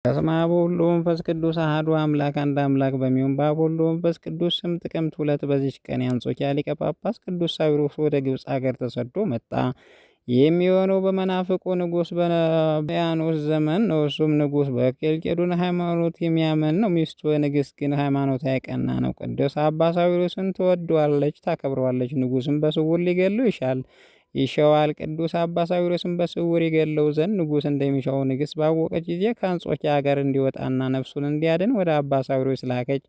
በስመ አብ ወወልድ ወመንፈስ ቅዱስ አሐዱ አምላክ አንድ አምላክ በሚሆን በአብ ወልድ ወመንፈስ ቅዱስ ስም ጥቅምት 2 በዚች ቀን የአንጾኪያ ሊቀ ጳጳስ ቅዱስ ሳዊሮስ ወደ ግብፅ አገር ተሰዶ መጣ። የሚሆነው በመናፍቁ ንጉሥ በያኖስ ዘመን ነው። እርሱም ንጉሥ በኬልቄዶን ሃይማኖት የሚያምን ነው። ሚስቱ ንግሥት ግን ሃይማኖት ያቀና ነው። ቅዱስ አባ ሳዊሮስን ትወደዋለች፣ ታከብረዋለች። ንጉሥም በስውር ሊገለው ይሸዋል። ቅዱስ አባ ሳዊሮስን በስውር ይገለው ዘንድ ንጉሥ እንደሚሻው ንግሥት ባወቀች ጊዜ ከአንጾኪያ ሀገር እንዲወጣና ነፍሱን እንዲያድን ወደ አባ ሳዊሮስ ላከች።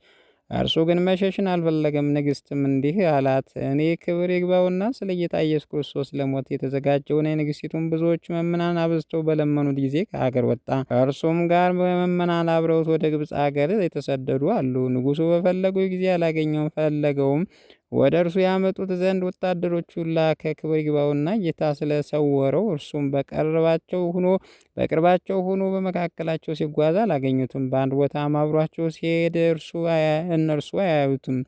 እርሱ ግን መሸሽን አልፈለገም። ንግሥትም እንዲህ አላት፣ እኔ ክብር ይግባውና ስለ ጌታ ኢየሱስ ክርስቶስ ለሞት የተዘጋጀውን የንግሥቲቱን ብዙዎች መምናን አብዝተው በለመኑት ጊዜ ከሀገር ወጣ። ከእርሱም ጋር በመመናን አብረውት ወደ ግብፅ ሀገር የተሰደዱ አሉ። ንጉሡ በፈለጉ ጊዜ አላገኘውም። ፈለገውም ወደ እርሱ ያመጡት ዘንድ ወታደሮቹን ላከ። ክብር ይግባውና ጌታ ስለሰወረው እርሱም በቅርባቸው ሆኖ በመካከላቸው ሲጓዝ አላገኙትም። በአንድ ቦታም አብሯቸው ሲሄድ እነርሱ አያዩትም።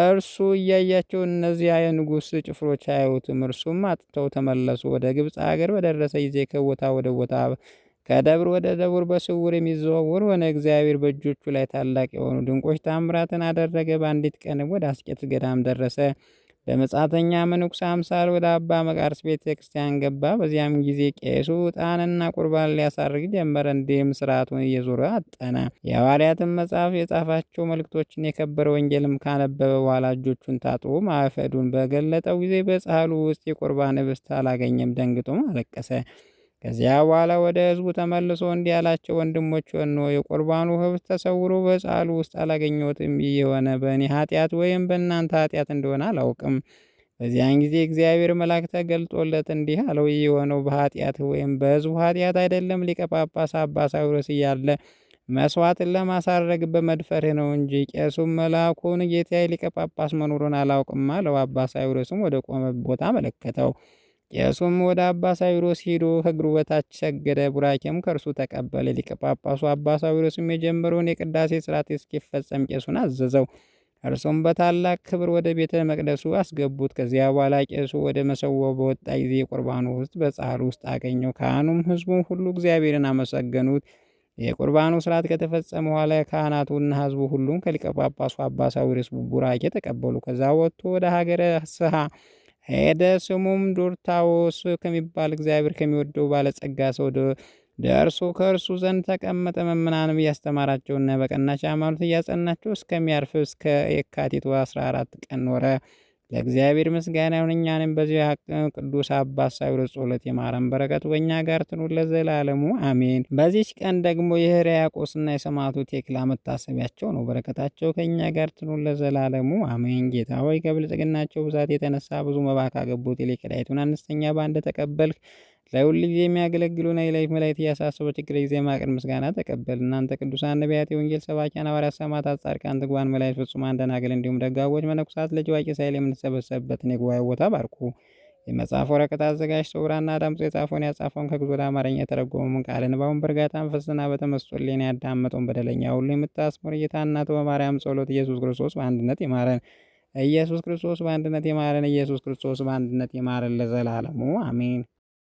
እርሱ እያያቸው እነዚያ የንጉሥ ጭፍሮች አያዩትም። እርሱም አጥተው ተመለሱ። ወደ ግብፅ አገር በደረሰ ጊዜ ከቦታ ወደ ቦታ ከደብር ወደ ደብር በስውር የሚዘዋወር ሆነ። እግዚአብሔር በእጆቹ ላይ ታላቅ የሆኑ ድንቆች ታምራትን አደረገ። በአንዲት ቀንም ወደ አስቄጥስ ገዳም ደረሰ። በመጻተኛ መነኩሴ አምሳል ወደ አባ መቃርስ ቤተ ክርስቲያን ገባ። በዚያም ጊዜ ቄሱ ዕጣንና ቁርባን ሊያሳርግ ጀመረ። እንዲህም ስርዓቱን እየዞረ አጠነ። የሐዋርያትን መጽሐፍ የጻፋቸው መልእክቶችን የከበረ ወንጌልም ካነበበ በኋላ እጆቹን ታጥቦ ማዕፈዱን በገለጠው ጊዜ በጻሕሉ ውስጥ የቁርባን ኅብስት አላገኘም። ደንግጦም አለቀሰ። ከዚያ በኋላ ወደ ሕዝቡ ተመልሶ እንዲህ አላቸው፣ ወንድሞች ሆይ የቁርባኑ ኅብስት ተሰውሮ በጻሕሉ ውስጥ አላገኘሁትም። ይህ የሆነ በእኔ ኃጢአት ወይም በእናንተ ኃጢአት እንደሆነ አላውቅም። በዚያን ጊዜ እግዚአብሔር መልአክ ተገልጦለት እንዲህ አለው፣ ይህ የሆነው በኃጢአትህ ወይም በሕዝቡ ኃጢአት አይደለም። ሊቀ ጳጳስ አባ ሳዊሮስ እያለ መስዋዕትን ለማሳረግ በመድፈርህ ነው እንጂ። ቄሱም መልአኩን ጌታዬ ሊቀ ጳጳስ መኖሩን አላውቅም አለው። አባ ሳዊሮስም ወደ ቆመ ቦታ አመለከተው። ቄሱም ወደ አባ ሳዊሮስ ሄዶ ከእግሩ በታች ሰገደ። ቡራኬም ከእርሱ ተቀበለ። ሊቀ ጳጳሱ አባ ሳዊሮስም የጀመረውን የቅዳሴ ሥርዓት እስኪፈጸም ቄሱን አዘዘው። እርሱም በታላቅ ክብር ወደ ቤተ መቅደሱ አስገቡት። ከዚያ በኋላ ቄሱ ወደ መሰዋው በወጣ ጊዜ የቁርባኑ ኅብስት በጻሕሉ ውስጥ አገኘው። ካህኑም ሕዝቡም ሁሉ እግዚአብሔርን አመሰገኑት። የቁርባኑ ሥርዓት ከተፈጸመ በኋላ ካህናቱና ሕዝቡ ሁሉም ከሊቀ ጳጳሱ አባ ሳዊሮስ ቡራኬ ተቀበሉ። ከዛ ወጥቶ ወደ ሀገረ ስሃ ሄደ። ስሙም ዶርታዎስ ከሚባል እግዚአብሔር ከሚወደው ባለጸጋ ሰው ደርሶ ከእርሱ ዘንድ ተቀመጠ። መምናንም እያስተማራቸውና በቀናች ሃይማኖት እያጸናቸው እስከሚያርፍ እስከ የካቲት 14 ቀን ኖረ። ለእግዚአብሔር ምስጋና ይሁን። እኛንም በዚህ ቅዱስ አባ ሳዊሮስ ጸሎት ይማረን፣ በረከቱ በእኛ ጋር ትኑር ለዘላለሙ አሜን። በዚች ቀን ደግሞ የሕርያቆስና የሰማዕቱ ቴክላ መታሰቢያቸው ነው። በረከታቸው ከእኛ ጋር ትኑር ለዘላለሙ አሜን። ጌታ ሆይ ከብልጽግናቸው ብዛት የተነሳ ብዙ መባ ካገቡት ይልቅ የዳይቱን አነስተኛ ባንድ ተቀበልክ። ለሁል ጊዜ የሚያገለግሉና የላይፍ መላእክት እያሳሰቡ ችግር ጊዜ ማቅን ምስጋና ተቀበል። እናንተ ቅዱሳን ነቢያት፣ የወንጌል ሰባኪያን ሐዋርያት፣ ሰማዕታት፣ ጻድቃን፣ ትጉሃን መላእክት፣ ፍጹማን ደናግል እንዲሁም ደጋጎች መነኮሳት ልጅ አዋቂ ሳይል የምንሰበሰብበትን የጉባኤ ቦታ ባርኩ። የመጽሐፍ ወረቀት አዘጋጅተው ብራና ዳምጦ የጻፈውን ያጻፈውን ከግዕዝ ወደ አማርኛ የተረጎመውን ቃል ንባቡን በእርጋታ መንፈስና በተመስጦ ሕሊና ያዳመጠውን በደለኛ ሁሉ የምታስምር ጌታ እናቱ በማርያም ጸሎት ኢየሱስ ክርስቶስ በአንድነት ይማረን። ኢየሱስ ክርስቶስ በአንድነት ይማረን። ኢየሱስ ክርስቶስ በአንድነት ይማረን ለዘላለሙ አሜን።